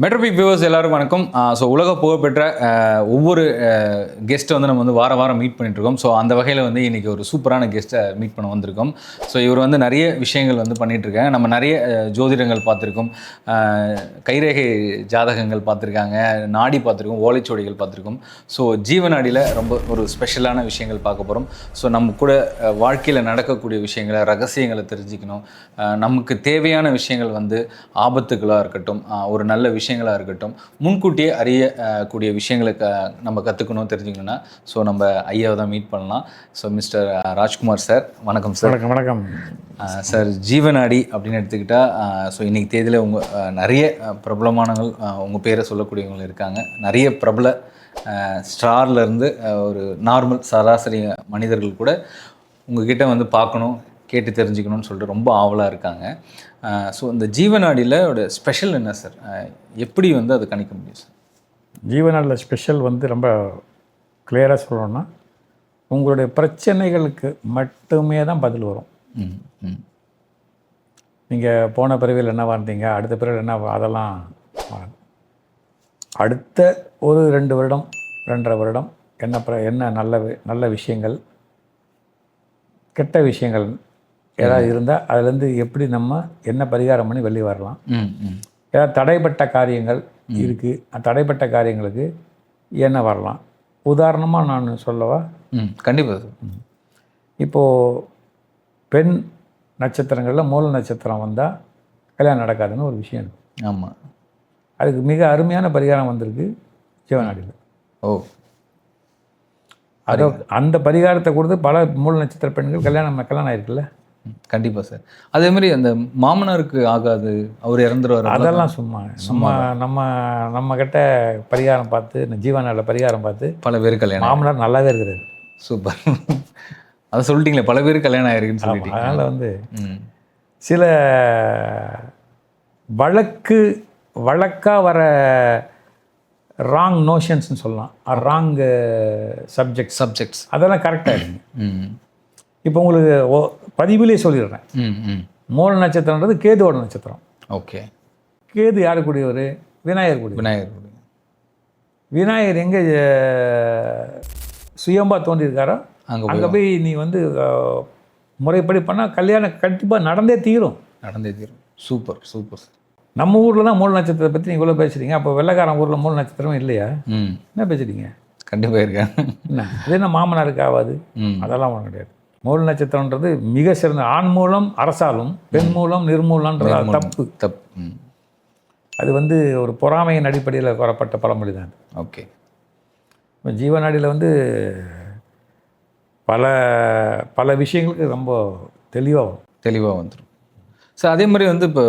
மெட்ரோபிக் viewers எல்லாருக்கும் வணக்கம். So உலக புகழ்பெற்ற ஒவ்வொரு கெஸ்ட்டை வந்து நம்ம வந்து வாரம் மீட் பண்ணிட்டுருக்கோம். ஸோ அந்த வகையில் வந்து இன்றைக்கி ஒரு சூப்பரான கெஸ்ட்டை மீட் பண்ண வந்திருக்கோம். ஸோ இவர் வந்து நிறைய விஷயங்கள் வந்து பண்ணிகிட்ருக்காங்க. நம்ம நிறைய ஜோதிடங்கள் பார்த்துருக்கோம், கைரேகை ஜாதகங்கள் பார்த்துருக்காங்க, நாடி பார்த்துருக்கோம், ஓலைச்சுவடிகள் பார்த்துருக்கோம். ஸோ ஜீவநாடியில் ரொம்ப ஒரு ஸ்பெஷலான விஷயங்கள் பார்க்க போகிறோம். ஸோ நம்ம கூட வாழ்க்கையில் நடக்கக்கூடிய விஷயங்களை, ரகசியங்களை தெரிஞ்சுக்கணும். நமக்கு தேவையான விஷயங்கள் வந்து ஆபத்துகளாக இருக்கட்டும், ஒரு நல்ல விஷயங்களாக இருக்கட்டும், முன்கூட்டியே அறியக்கூடிய விஷயங்களை நம்ம கற்றுக்கணும், தெரிஞ்சுக்கணும்னா ஸோ நம்ம ஐயாவை தான் மீட் பண்ணலாம். ஸோ மிஸ்டர் ராஜ்குமார் சார், வணக்கம் சார். வணக்கம். வணக்கம் சார். ஜீவநாடி அப்படின்னு எடுத்துக்கிட்டால் ஸோ இன்றைக்கி தேதியில் உங்கள் நிறைய பிரபலமானவங்கள் உங்கள் பேரை சொல்லக்கூடியவங்க இருக்காங்க. நிறைய பிரபல ஸ்டார்லேருந்து ஒரு நார்மல் சராசரி மனிதர்கள் கூட உங்ககிட்ட வந்து பார்க்கணும், கேட்டு தெரிஞ்சுக்கணும்னு சொல்லிட்டு ரொம்ப ஆவலாக இருக்காங்க. ஸோ இந்த ஜீவநாடியில் ஒரு ஸ்பெஷல் என்ன சார்? எப்படி வந்து அதை கணிக்க முடியும் சார்? ஜீவநாடியில் ஸ்பெஷல் வந்து ரொம்ப கிளியராக சொல்லணும்னா, உங்களுடைய பிரச்சனைகளுக்கு மட்டுமே தான் பதில் வரும். நீங்கள் போன பிறவியில் என்னவா இருந்தீங்க, அடுத்த பிறவியில் என்ன, அதெல்லாம் அடுத்த ஒரு 2 வருடம் 2.5 வருடம் என்ன நல்ல விஷயங்கள், கெட்ட விஷயங்கள் ஏதாவது இருந்தால் அதுலேருந்து எப்படி நம்ம என்ன பரிகாரம் பண்ணி வெளியே வரலாம். ஏதாவது தடைப்பட்ட காரியங்கள் இருக்குது, தடைப்பட்ட காரியங்களுக்கு என்ன வரலாம். உதாரணமாக நான் சொல்லவா? கண்டிப்பாக. இப்போது பெண் நட்சத்திரங்களில் மூல நட்சத்திரம் வந்தால் கல்யாணம் நடக்காதுன்னு ஒரு விஷயம் இருக்குது. ஆமாம். அதுக்கு மிக அருமையான பரிகாரம் வந்திருக்கு ஜீவநாடியில். அதோ அந்த பரிகாரத்தை கொடுத்து பல மூல நட்சத்திர பெண்கள் கல்யாணம் ஆயிருக்குல்ல. கண்டிப்பாக சார். அதே மாதிரி அந்த மாமனாருக்கு ஆகாது, அவர் இறந்துருவார், அதெல்லாம் சும்மா நம்ம கிட்ட பரிகாரம் பார்த்து, ஜீவநாடில் பரிகாரம் பார்த்து பல பேர் கல்யாணம், மாமனார் நல்லாவே இருக்கிறாரு. சூப்பர். அதை சொல்லிட்டீங்களே, பல பேர் கல்யாணம் ஆயிருக்குன்னு சொல்லிட்டீங்க. அதனால் வந்து சில வழக்காக வர ராங் நோஷன்ஸ்னு சொல்லலாம், ராங் சப்ஜெக்ட்ஸ் அதெல்லாம் கரெக்டாக இருக்குங்க. இப்போ உங்களுக்கு பதிவிலே சொல்லிடுறேன். மூல நட்சத்திரன்றது கேதுவோட நட்சத்திரம். ஓகே. கேது யாருக்கூடியவர்? விநாயகர் எங்கே சுயம்பா தோன்றியிருக்காரோ அங்கே போய் நீ வந்து முறைப்படி பண்ணால் கல்யாணம் கண்டிப்பாக நடந்தே தீரும். சூப்பர். நம்ம ஊரில் தான் மூல நட்சத்திரத்தை பற்றி நீங்கள் இவ்வளோ பேசுகிறீங்க. அப்போ வெள்ளைக்காரன் ஊரில் மூல நட்சத்திரம் இல்லையா? என்ன பேசுகிறீங்க? கண்டிப்பாக இருக்கேன். என்ன அது என்ன மாமனாருக்கு ஆகாது? அதெல்லாம் ஒன்றும் கிடையாது. மூல நட்சத்திரன்றது மிக சிறந்த, ஆண் மூலம் அரசாலும் பெண் மூலம் நிர்மூலன்றது தப்பு. அது வந்து ஒரு பொறாமையின் அடிப்படையில் கூறப்பட்ட பழமொழி தான். ஓகே. இப்போ ஜீவநாடியில் வந்து பல விஷயங்களுக்கு ரொம்ப தெளிவாக வந்துடும் சார். அதே மாதிரி வந்து இப்போ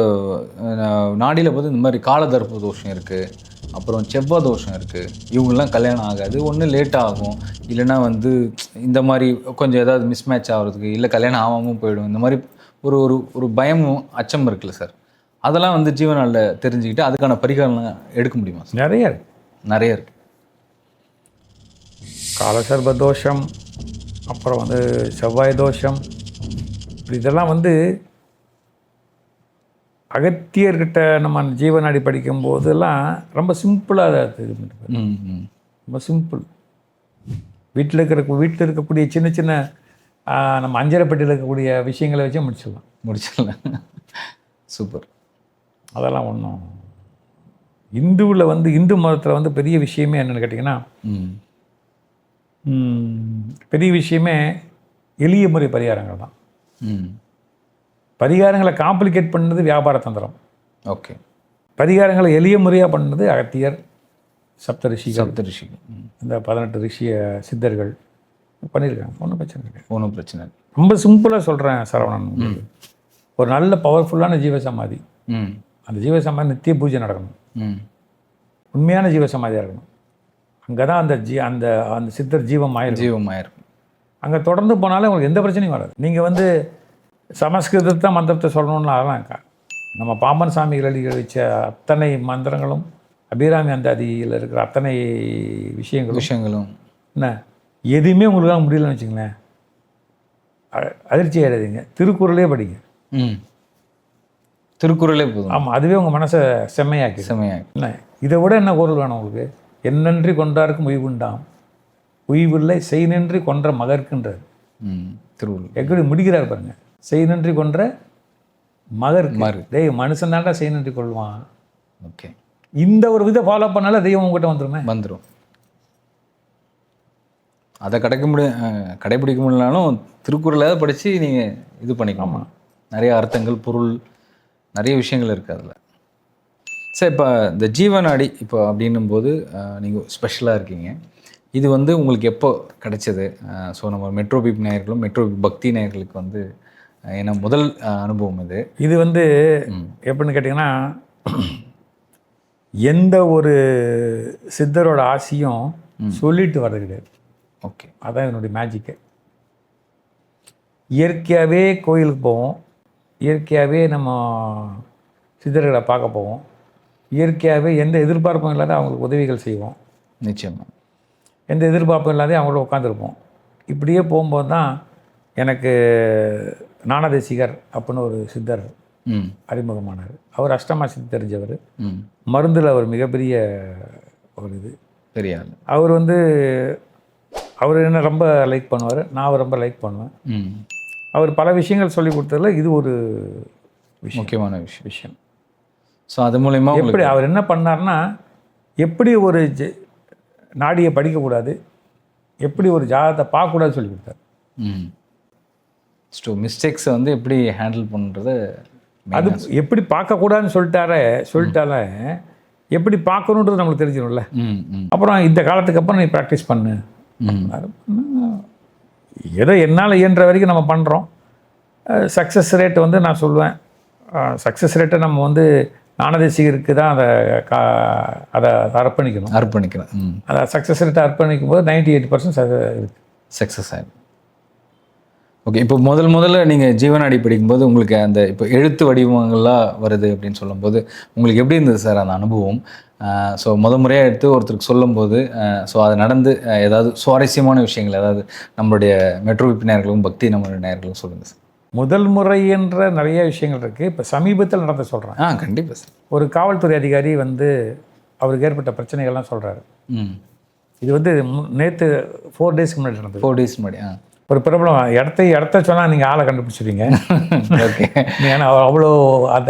நாடியில் பார்த்து இந்த மாதிரி காலதர்ப்ப தோஷம் இருக்குது, அப்புறம் செவ்வாய் தோஷம் இருக்குது. இவங்கெல்லாம் கல்யாணம் ஆகாது, ஒன்று லேட்டாக ஆகும், இல்லைனா வந்து இந்த மாதிரி கொஞ்சம் ஏதாவது மிஸ்மேட்ச் ஆகிறதுக்கு, இல்லை கல்யாணம் ஆகாமல் போயிடும். இந்த மாதிரி ஒரு பயமும் அச்சம் இருக்குல்ல சார், அதெல்லாம் வந்து ஜீவநாடில் தெரிஞ்சுக்கிட்டு அதுக்கான பரிகாரம்லாம் எடுக்க முடியுமா சார்? நிறைய இருக்குது. காலசர்ப தோஷம், அப்புறம் வந்து செவ்வாய் தோஷம், இதெல்லாம் வந்து அகத்தியர்கிட்ட நம்ம ஜீவநாடி படிக்கும் போதெல்லாம் ரொம்ப சிம்பிளாக இது பண்ணிருப்பாரு. ரொம்ப சிம்பிள். வீட்டில் இருக்கக்கூடிய சின்ன நம்ம அஞ்சரைப்பட்டியில் இருக்கக்கூடிய விஷயங்களை வச்சு முடிச்சிடலாம். சூப்பர். அதெல்லாம் ஒன்றும் இந்துவில் வந்து இந்து மதத்தில் வந்து பெரிய விஷயமே என்னென்னு கேட்டிங்கன்னா, பெரிய விஷயமே எளிய முறை பரிகாரங்கள் தான். பரிகாரங்களை காம்ப்ளிகேட் பண்ணது வியாபார தந்திரம். ஓகே. பரிகாரங்களை எளிய முறையாக பண்ணது அகத்தியர், சப்தரிஷிகள், இந்த 18 ரிஷிய சித்தர்கள் பண்ணியிருக்காங்க. ஒன்றும் பிரச்சனை இல்லை. ரொம்ப சிம்பிளாக சொல்கிறேன் சரவணன். ஒரு நல்ல பவர்ஃபுல்லான ஜீவசமாதி, அந்த ஜீவசமாதி நித்திய பூஜை நடக்கணும், உண்மையான ஜீவசமாதியாக இருக்கணும். அங்கே தான் அந்த அந்த சித்தர் ஜீவமாயிருக்கும். அங்கே தொடர்ந்து போனாலே உங்களுக்கு எந்த பிரச்சனையும் வராது. நீங்கள் வந்து சமஸ்கிருதத்தை மந்திரத்தை சொல்லணும்னு அதெல்லாம் நம்ம பாம்பன் சாமிகள் எழுதி வச்ச அத்தனை மந்திரங்களும், அபிராமி அந்தாதியில் இருக்கிற அத்தனை விஷயங்களும் என்ன எதுவுமே உங்களுக்காக முடியலன்னு வச்சுங்களேன், அதிர்ச்சி ஆகிடாதீங்க. திருக்குறளே படிங்க. திருக்குறளே போதும். ஆமாம், அதுவே உங்கள் மனசை செம்மையாக்கி. என்ன இதை விட என்ன பொருள் வேணும் உங்களுக்கு? என்னன்றி கொன்றாருக்கும் உய்வுண்டாம், உய்வில்லை செய் நின்றி கொன்ற மகர்க்குன்றார் திருவள்ளுவர். எப்படி முடிக்கிறார் பாருங்க, செய் நின்றி கொன்ற மகருக்கு. டேய் மனுஷன் தாண்டா செய் நின்றி கொள்வான். ஓகே, இந்த ஒரு விதை ஃபாலோ பண்ணால தெய்வம் உங்ககிட்ட வந்துடும். அதை கடைபிடிக்க முடியலனாலும் திருக்குறளை படித்து நீங்கள் இது பண்ணிக்கலாமா? நிறைய அர்த்தங்கள், பொருள், நிறைய விஷயங்கள் இருக்குது அதில். சரி, இப்போ இந்த ஜீவநாடி இப்போ அப்படின்னும் போது நீங்கள் ஸ்பெஷலாக இருக்கீங்க. இது வந்து உங்களுக்கு எப்போ கிடைச்சது? ஸோ நம்ம மெட்ரோபிப் நேயர்களும் மெட்ரோபிப் பக்தி நேயர்களுக்கு வந்து ஏன்னா முதல் அனுபவம் இது வந்து எப்படின்னு கேட்டிங்கன்னா, எந்த ஒரு சித்தரோட ஆசையும் சொல்லிட்டு வர்றது கிடையாது. ஓகே, அதான் என்னுடைய மேஜிக்கு. இயற்கையாகவே கோயிலுக்கு போவோம், இயற்கையாகவே நம்ம சித்தர்களை பார்க்க போவோம், இயற்கையாகவே எந்த எதிர்பார்ப்பும் இல்லாத அவங்களுக்கு உதவிகள் செய்வோம். நிச்சயமாக எந்த எதிர்பார்ப்பும் இல்லாத அவங்களோட உட்காந்துருப்போம். இப்படியே போகும்போது தான் எனக்கு ஞானதேசிகர் அப்படின்னு ஒரு சித்தர் அறிமுகமானார். அவர் அஷ்டமா சித்தி தெரிஞ்சவர், மருந்தில் அவர் மிகப்பெரிய ஒரு இது பெரிய. அவர் வந்து அவர் என்ன ரொம்ப லைக் பண்ணுவார், நான் அவர் ரொம்ப லைக் பண்ணுவேன். அவர் பல விஷயங்கள் சொல்லி கொடுத்ததில் இது ஒரு முக்கியமான விஷயம். ஸோ அது மூலயமா எப்படி அவர் என்ன பண்ணார்னா, எப்படி ஒரு நாடியை படிக்கக்கூடாது, எப்படி ஒரு ஜாதகத்தை பார்க்கக்கூடாது சொல்லி கொடுத்தார். மிஸ்டேக்ஸை வந்து எப்படி ஹேண்டில் பண்ணுறது, அது எப்படி பார்க்கக்கூடாதுன்னு சொல்லிட்டாலே எப்படி பார்க்கணுன்றது நம்மளுக்கு தெரிஞ்சிடும்ல. அப்புறம் இந்த காலத்துக்கு அப்புறம் நீ ப்ராக்டிஸ் பண்ணு. ஏதோ என்னால் இயன்ற வரைக்கும் நம்ம பண்ணுறோம். சக்ஸஸ் ரேட் வந்து நான் சொல்லுவேன், சக்ஸஸ் ரேட்டை நம்ம வந்து ஞானதேசிகருக்கு தான் அதை அர்ப்பணிக்கணும். அதை சக்ஸஸ் ரேட்டை அர்ப்பணிக்கும் போது 98% சக்ஸஸ் ஆகிடும். ஓகே, இப்போ முதல்ல நீங்கள் ஜீவநாடி படிக்கும்போது உங்களுக்கு அந்த இப்போ எழுத்து வடிவங்கள்லாம் வருது அப்படின்னு சொல்லும்போது உங்களுக்கு எப்படி இருந்தது சார் அந்த அனுபவம்? ஸோ முறையாக எடுத்து ஒருத்தருக்கு சொல்லும்போது ஸோ அது நடந்து ஏதாவது சுவாரஸ்யமான விஷயங்கள் ஏதாவது நம்மளுடைய மெட்ரோபிப் நேயர்களும் பக்தி நம்மளுடைய நேயர்களும் சொல்லுங்கள் சார். முதல் முறை என்ற நிறைய விஷயங்கள் இருக்குது. இப்போ சமீபத்தில் நடந்த சொல்கிறேன். கண்டிப்பாக சார். ஒரு காவல்துறை அதிகாரி வந்து அவருக்கு ஏற்பட்ட பிரச்சனைகள்லாம் சொல்கிறாரு. இது வந்து நேற்று 4 டேஸ்க்கு முன்னாடி நடந்தது. 4 டேஸ் முன்னாடி ஒரு பிரபலம் இடத்த சொன்னால் நீங்கள் ஆளை கண்டுபிடிச்சிருவீங்க. ஓகே, ஏன்னா அவ்வளோ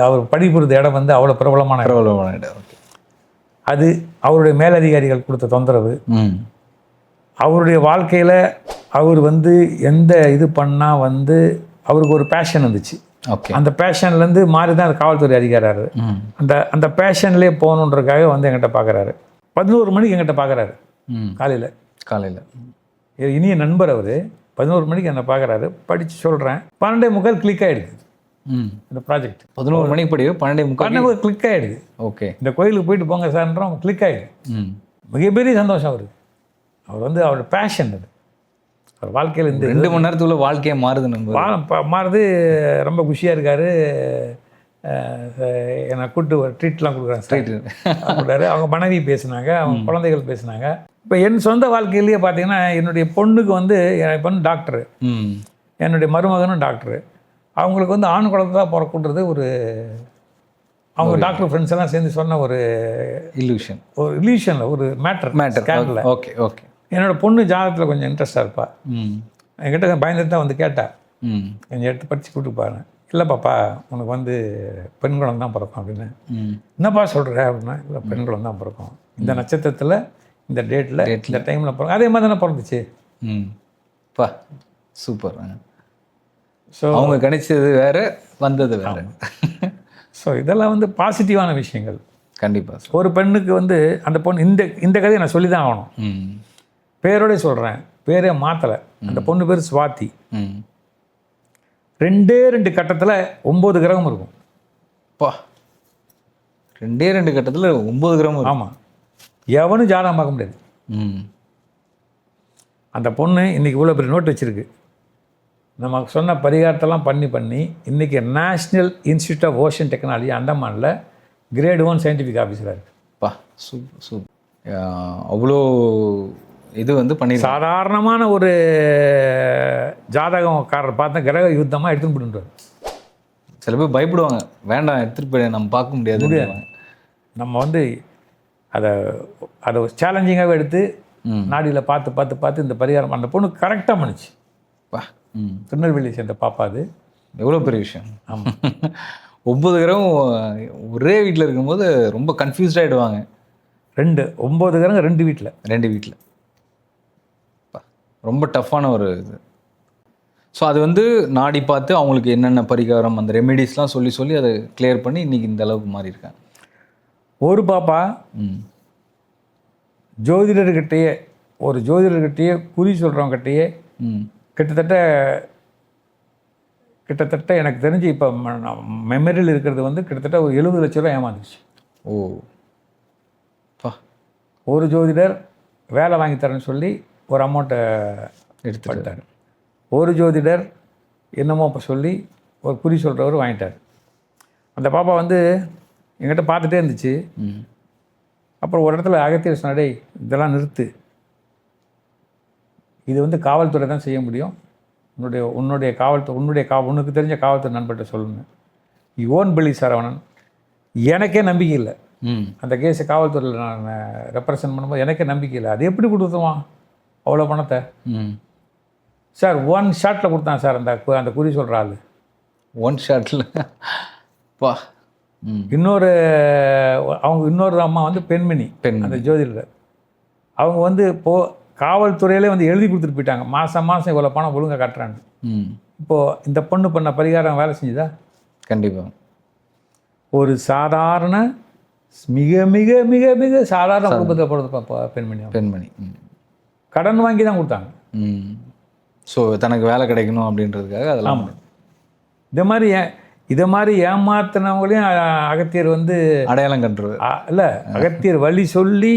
அவர் பணிபுரிந்த இடம் வந்து அவ்வளோ பிரபலமான இடம். ஓகே, அது அவருடைய மேலதிகாரிகள் கொடுத்த தொந்தரவு. அவருடைய வாழ்க்கையில் அவர் வந்து எந்த இது பண்ணால் வந்து அவருக்கு ஒரு பேஷன் இருந்துச்சு. ஓகே, அந்த பேஷன்லேருந்து மாறி தான் காவல்துறை அதிகாராரு. அந்த பேஷன்லேயே போகணுன்றதுக்காக வந்து எங்கிட்ட பார்க்குறாரு. 11 மணிக்கு எங்கிட்ட பார்க்குறாரு காலையில். இனிய நண்பர் அவர். 11 மணிக்கு என்னை பார்க்குறாரு. படித்து சொல்கிறேன். 12:45 கிளிக் ஆகிடுது இந்த ப்ராஜெக்ட். 11 மணிக்கு படி 12:45 கிளிக் ஆகிடுது. ஓகே, இந்த கோயிலுக்கு போயிட்டு போங்க சார்ன்றோம், கிளிக் ஆகிடுது. மிகப்பெரிய சந்தோஷம் அவருக்கு. அவர் வந்து அவரோட பேஷன் அது. அவர் வாழ்க்கையில் இந்த 2 மணி நேரத்துக்குள்ள வாழ்க்கையை மாறுது. ரொம்ப குஷியாக இருக்கார். என்னை கூப்பிட்டு ஒரு ட்ரீட்லாம் கொடுக்குறாங்க. அவங்க மனைவி பேசினாங்க, அவங்க குழந்தைகள் பேசினாங்க. இப்போ என் சொந்த வாழ்க்கையிலேயே பார்த்தீங்கன்னா, என்னுடைய பொண்ணுக்கு வந்து என் பொண்ணு டாக்டரு, என்னுடைய மருமகனும் டாக்டரு. அவங்களுக்கு வந்து ஆண் குழந்தை தான் பிறக்குன்றது ஒரு அவங்க டாக்டர் ஃப்ரெண்ட்ஸ் எல்லாம் சேர்ந்து சொன்ன ஒரு இல்யூஷனில் ஒரு மேட்டர். Okay okay. என்னோட பொண்ணு ஜாதகத்தில் கொஞ்சம் இன்ட்ரெஸ்டாக இருப்பா. என்கிட்ட பயந்துட்டு தான் வந்து கேட்டா, கொஞ்சம் எடுத்து படித்து கூப்பிட்டுப்பாரு. இல்லை பாப்பா, உனக்கு வந்து பெண் குழந்தை தான் பிறக்கும் அப்படின்னு. என்னப்பா சொல்கிற அப்படின்னா, இல்லை பெண் குழந்தை தான் பிறக்கும், இந்த நட்சத்திரத்தில், இந்த டேட்டில், இந்த டைமில் பிறக்கும். அதே மாதிரி தானே பிறந்துச்சு. பா சூப்பர். ஸோ அவங்க கணிச்சது வேறு, வந்தது வேறு. ஸோ இதெல்லாம் வந்து பாசிட்டிவான விஷயங்கள். கண்டிப்பாக. ஒரு பெண்ணுக்கு வந்து அந்த பொண்ணு இந்த கதையை நான் சொல்லி தான் ஆகணும். பேரோட சொல்கிறேன், பேரே மாற்றலை. அந்த பொண்ணு பேர் சுவாதி. 2 கட்டத்தில் 9 கிரகம் இருக்கும். பா, 2 கட்டத்தில் 9 கிரகம். ஆமாம், எவனும் ஜாதகம் பார்க்க முடியாது. அந்த பொண்ணு இன்றைக்கி இவ்வளோ பெரிய நோட் வச்சுருக்கு. நம்ம சொன்ன பரிகாரத்தெல்லாம் பண்ணி இன்றைக்கி national institute of ocean technology அண்டமானில் கிரேட் 1 சயின்டிஃபிக் ஆஃபீஸராக இருக்குது. பா சூப்பர் சூப்பர். அவ்வளோ இது வந்து பண்ணி சாதாரணமான ஒரு ஜாதகக்காரர் பார்த்தா கிரக யுத்தமாக எடுத்துன்னு போட்டுருவார். சில பேர் பயப்படுவாங்க, வேண்டாம் எடுத்துகிட்டு போய் நம்ம பார்க்க முடியாது. நம்ம வந்து அதை சேலஞ்சிங்காகவே எடுத்து நாடியில் பார்த்து இந்த பரிகாரம் அந்த பொண்ணு கரெக்டாக பண்ணுச்சு. திருநெல்வேலி சேர்ந்த பாப்பா அது. எவ்வளோ பெரிய விஷயம். ஆமாம். 9 கிரகம் ஒரே வீட்டில் இருக்கும்போது ரொம்ப கன்ஃபியூஸ்ட் ஆகிடுவாங்க. 9 கிரகம் 2 வீட்டில் ரொம்ப டஃப்பான ஒரு இது. ஸோ அது வந்து நாடி பார்த்து அவங்களுக்கு என்னென்ன பரிகாரம் அந்த ரெமெடிஸ்லாம் சொல்லி அதை கிளியர் பண்ணி இன்றைக்கி இந்த அளவுக்கு மாறி இருக்காங்க. ஒரு பாப்பா ஜோதிடர்கிட்டயே குறி சொல்கிறவங்ககிட்டயே கிட்டத்தட்ட எனக்கு தெரிஞ்சு இப்போ மெமரியில் இருக்கிறது வந்து கிட்டத்தட்ட ஒரு 70 லட்ச ரூபா ஏமாந்துச்சு. ஓ பா. ஒரு ஜோதிடர் வேலை வாங்கி தரேன்னு சொல்லி ஒரு அமௌண்ட்டை எடுத்துக்கிட்டார். ஒரு ஜோதிடர் என்னமோ இப்போ சொல்லி ஒரு குறி சொல்கிறவர் வாங்கிட்டார். அந்த பாப்பா வந்து என்கிட்ட பார்த்துட்டே இருந்துச்சு. அப்புறம் ஒரு இடத்துல அகத்தியர் சொன்னாடே, இதெல்லாம் நிறுத்து, இது வந்து காவல்துறை தான் செய்ய முடியும், உனக்கு தெரிஞ்ச காவல்துறை நண்பர்கிட்ட சொல்லணும். யுவன் பலி சரவணன். எனக்கே நம்பிக்கை இல்லை. அந்த கேஸை காவல்துறையில் நான் ரெப்ரசன்ட் பண்ணும்போது எனக்கே நம்பிக்கை இல்லை. அது எப்படி கொடுத்துவான் அவ்வளோ பணத்தை? சார் 1 ஷாட்டில் கொடுத்தான் சார் அந்த குறி சொல்கிற ஆள். 1 ஷாட்டில் பா. இன்னொரு அம்மா வந்து பெண்மணி, அந்த ஜோதிடர், அவங்க வந்து காவல்துறையிலே வந்து எழுதி கொடுத்துட்டு போயிட்டாங்க, மாதம் இவ்வளோ பணம் ஒழுங்காக கட்டுறாங்க. இப்போது இந்த பொண்ணு பண்ண பரிகாரம் வேலை செஞ்சுதா? கண்டிப்பாக. ஒரு சாதாரண மிக மிக மிக மிக சாதாரண குடும்பத்தில் பிறந்த பெண்மணி கடன் வாங்கி தான் கொடுத்தாங்க. ஸோ தனக்கு வேலை கிடைக்கணும் அப்படின்றதுக்காக அதெல்லாம். இதை மாதிரி ஏமாத்தினவங்களையும் அகத்தியர் வந்து அடையாளம் கண்டுறது இல்லை, அகத்தியர் வழி சொல்லி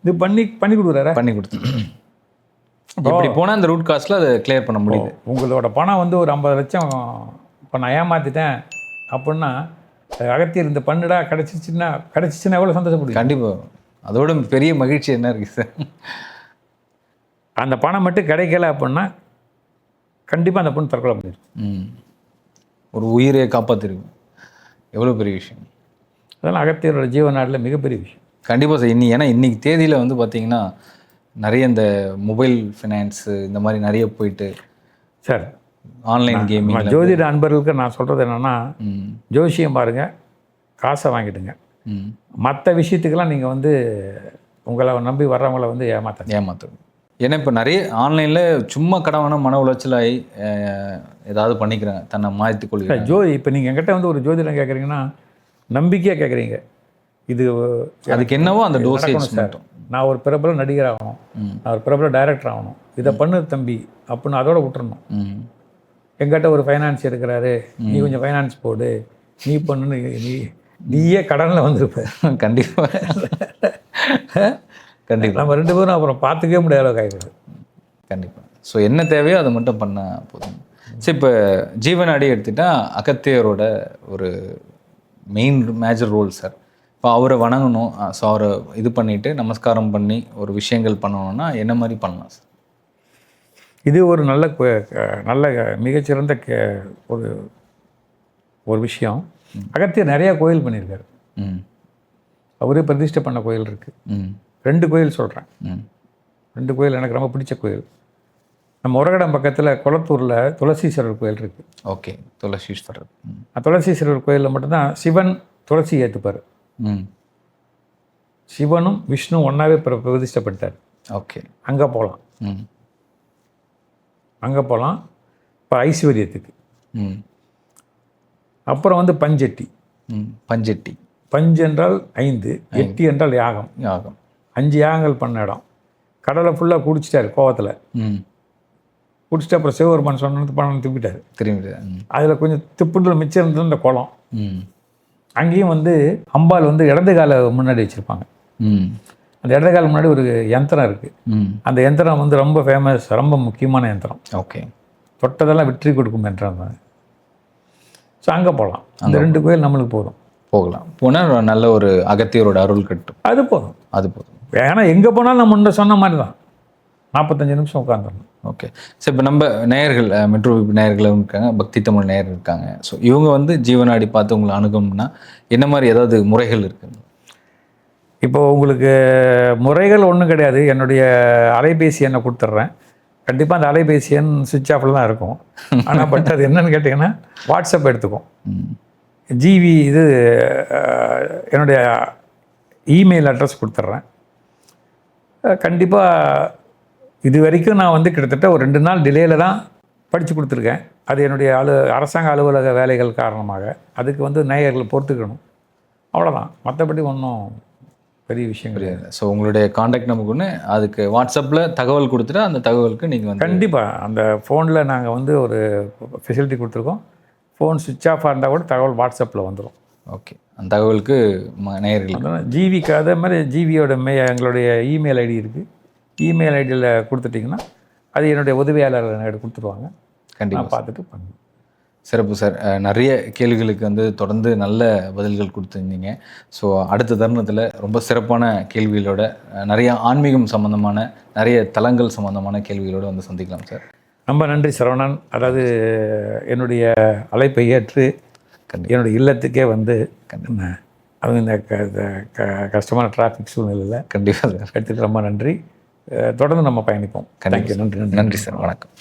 இது பண்ணி கொடுக்குறாரு. பண்ணி கொடுத்து இப்படி போனால் அந்த ரூட் காஸ்ட்டில் அதை கிளியர் பண்ண முடியுது. உங்களோட பணம் வந்து ஒரு 50 லட்சம் இப்போ நான் ஏமாற்றிட்டேன் அப்படின்னா அகத்தியர் இந்த பண்ணுடா கிடச்சிச்சின்னா எவ்வளோ சந்தோஷப்படுது. கண்டிப்பாக. அதோட பெரிய மகிழ்ச்சி என்ன இருக்குது சார்? அந்த பணம் மட்டும் கிடைக்கல அப்படின்னா கண்டிப்பாக அந்த பொண்ணு தற்கொலை பண்ணிடும். ஒரு உயிரை காப்பாற்றிருக்கும். எவ்வளோ பெரிய விஷயம். அதெல்லாம் அகத்தியரோட ஜீவநாட்டில் மிகப்பெரிய விஷயம். கண்டிப்பாக சார். ஏன்னா இன்றைக்கி தேதியில் வந்து பார்த்திங்கன்னா நிறைய இந்த மொபைல் ஃபினான்ஸு இந்த மாதிரி நிறைய போயிட்டு சார் ஆன்லைன் கேமிங். ஜோதிட அன்பர்களுக்கு நான் சொல்கிறது என்னென்னா, ஜோசியம் பாருங்கள், காசை வாங்கிடுங்க. மற்ற விஷயத்துக்கெல்லாம் நீங்கள் வந்து உங்களை நம்பி வர்றவங்கள வந்து ஏமாற்றுங்க. ஏன்னா இப்போ நிறைய ஆன்லைனில் சும்மா கடவான மன உளைச்சலாகி ஏதாவது பண்ணிக்கிறாங்க, தன்னை மாற்றிக் கொள்கிறாங்க. இப்போ நீங்கள் என்கிட்ட வந்து ஒரு ஜோதிடம் கேட்குறீங்கன்னா நம்பிக்கையாக கேட்குறீங்க. இது அதுக்கு என்னவோ அந்த டோசேஜ் மட்டும். நான் ஒரு பிரபல நடிகர் ஆகணும், நான் ஒரு பிரபல டைரக்டர் ஆகணும், இதை பண்ணு தம்பி அப்படின்னு அதோட விட்டுறணும். எங்கிட்ட ஒரு ஃபைனான்ஸ் இருக்கிறாரு, நீ கொஞ்சம் ஃபைனான்ஸ் போடு, நீ பண்ணுன்னு நீயே கடனில் வந்துருப்ப. கண்டிப்பாக கண்டிப்பாக. நம்ம 2 பேரும் அப்புறம் பார்த்துக்கவே முடியாத அளவுக்கு ஆகிடுது. கண்டிப்பாக. ஸோ என்ன தேவையோ அதை மட்டும் பண்ணால் போதும். சரி, இப்போ ஜீவநாடி எடுத்துகிட்டா அகத்தியரோட ஒரு மெயின் மேஜர் ரோல் சார். இப்போ அவரை வணங்கணும், ஸோ அவரை இது பண்ணிவிட்டு நமஸ்காரம் பண்ணி ஒரு விஷயங்கள் பண்ணணும்னா என்ன மாதிரி பண்ணலாம் சார்? இது ஒரு நல்ல மிகச்சிறந்த ஒரு விஷயம். அகத்தியர் நிறையா கோயில் பண்ணியிருக்காரு. அவரே பிரதிஷ்டை பண்ண கோயில் இருக்குது. 2 கோயில் சொல்கிறேன். 2 கோயில் எனக்கு ரொம்ப பிடிச்ச கோயில். நம்ம உரகடம் பக்கத்தில் குளத்தூரில் துளசீஸ்வரர் கோயில் இருக்குது. ஓகே, துளசீஸ்வரர். துளசீஸ்வரர் கோயிலில் மட்டும்தான் சிவன் துளசி ஏற்றுப்பார். சிவனும் விஷ்ணு ஒன்றாவே பிரதிஷ்டப்பட்டார். ஓகே, அங்கே போகலாம். இப்போ ஐஸ்வர்யத்துக்கு. அப்புறம் வந்து பஞ்செட்டி. பஞ்சு என்றால் 5, எட்டி என்றால் யாகம். 5 யாகங்கள் பண்ண இடம். கடலை ஃபுல்லாக குடிச்சிட்டார் கோவத்தில். குடிச்சிட்டு அப்புறம் சிவபெருமான் சொன்னது பணம் திரும்பிட்டார். அதில் கொஞ்சம் திப்புண்டில் மிச்சம் இருந்தது இந்த குளம். அங்கேயும் வந்து அம்பாள் வந்து இடது காலை முன்னாடி வச்சுருப்பாங்க. அந்த இடது கால முன்னாடி ஒரு யந்திரம் இருக்குது. அந்த யந்திரம் வந்து ரொம்ப ஃபேமஸ், ரொம்ப முக்கியமான யந்திரம். ஓகே, தொட்டதெல்லாம் வெற்றி கொடுக்கும் யந்திரம் தான். ஸோ அங்கே போகலாம். அந்த 2 கோயில் நம்மளுக்கு போகலாம். போனால் நல்ல ஒரு அகத்தியரோட அருள் கட்டும். அது போதும். ஏன்னா எங்கே போனாலும் நம்ம முன்ன சொன்ன மாதிரி தான். 45 நிமிஷம் உட்காந்துடணும். ஓகே. ஸோ இப்போ நம்ம நேயர்கள் மெட்ரோ நேயர்களும் இருக்காங்க, பக்தி தமிழ் நேயர் இருக்காங்க. ஸோ இவங்க வந்து ஜீவநாடி பார்த்து உங்களை அணுகணும்னா என்ன மாதிரி ஏதாவது முறைகள் இருக்குது? இப்போ உங்களுக்கு முறைகள் ஒன்றும் கிடையாது. என்னுடைய அலைபேசி எண்ணை கொடுத்துட்றேன். கண்டிப்பாக அந்த அலைபேசி எண் சுவிட்ச் ஆஃபில் தான் இருக்கும். ஆனால் பட் அது என்னன்னு கேட்டிங்கன்னா வாட்ஸ்அப் எடுத்துக்கும். ஜிவி இது என்னுடைய இமெயில் அட்ரஸ் கொடுத்துட்றேன். கண்டிப்பாக இது வரைக்கும் நான் வந்து கிட்டத்தட்ட ஒரு 2 நாள் டிலேயில் தான் படித்து கொடுத்துருக்கேன். அது என்னுடைய அரசாங்க அலுவலக வேலைகள் காரணமாக. அதுக்கு வந்து நேயர்கள் பொறுத்துக்கணும், அவ்வளோதான். மற்றபடி ஒன்றும் பெரிய விஷயம் கிடையாது. ஸோ உங்களுடைய காண்டாக்ட் நமக்கு ஒன்று, அதுக்கு வாட்ஸ்அப்பில் தகவல் கொடுத்துட்டு அந்த தகவலுக்கு நீங்கள் வந்து கண்டிப்பாக அந்த ஃபோனில் நாங்கள் வந்து ஒரு ஃபெசிலிட்டி கொடுத்துருக்கோம். ஃபோன் சுவிட்ச் ஆஃப் இருந்தால் கூட தகவல் வாட்ஸ்அப்பில் வந்துடும். ஓகே. அந்த தகவலுக்கு நேயர்கள் அதனால் ஜிவிக்கு அதே மாதிரி ஜிவியோட எங்களுடைய இமெயில் ஐடி இருக்குது. இமெயில் ஐடியில் கொடுத்துட்டிங்கன்னா அது என்னுடைய உதவியாளர் எனக்கு கொடுத்துருவாங்க. கண்டிப்பாக பார்த்துட்டு பண்ணுவேன். சிறப்பு சார். நிறைய கேள்விகளுக்கு வந்து தொடர்ந்து நல்ல பதில்கள் கொடுத்துருந்தீங்க. ஸோ அடுத்த தருணத்தில் ரொம்ப சிறப்பான கேள்விகளோட, நிறைய ஆன்மீகம் சம்மந்தமான, நிறைய தலங்கள் சம்மந்தமான கேள்விகளோடு வந்து சந்திக்கலாம் சார். ரொம்ப நன்றி சரவணன். அதாவது என்னுடைய அழைப்பை ஏற்று என்னுடைய இல்லத்துக்கே வந்து அதுவும் இந்த கஷ்டமான டிராஃபிக் சூழ்நிலையில் கண்டிப்பாக சார் எடுத்துக்கு ரொம்ப நன்றி. தொடர்ந்து நம்ம பயணிப்போம். நன்றி சார். வணக்கம்.